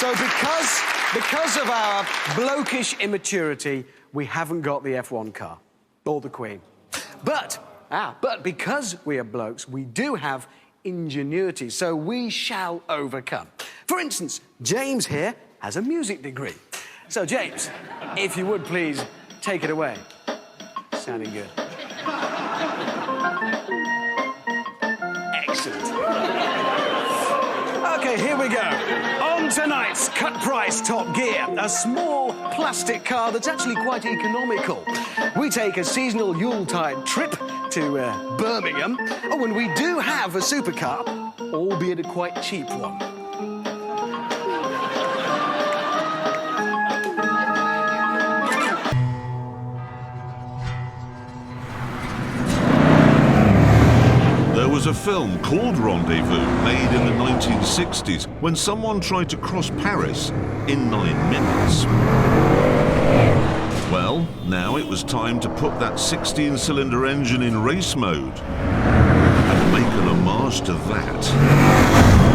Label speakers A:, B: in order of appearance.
A: So because of our blokish immaturity, we haven't got the F1 car. Or the Queen. But because we are blokes, we do have ingenuity, so we shall overcome. For instance, James here has a music degree. So, James, if you would please take it away. Sounding good. Excellent. OK, here we go. On tonight's Cut Price Top Gear, a small plastic car that's actually quite economical. We take a seasonal Yuletide trip to Birmingham. Oh, and we do have a supercar, albeit a quite cheap one.
B: There was a film called Rendezvous, made in the 1960s, when someone tried to cross Paris in 9 minutes. Well, now it was time to put that 16-cylinder engine in race mode and make an homage to that.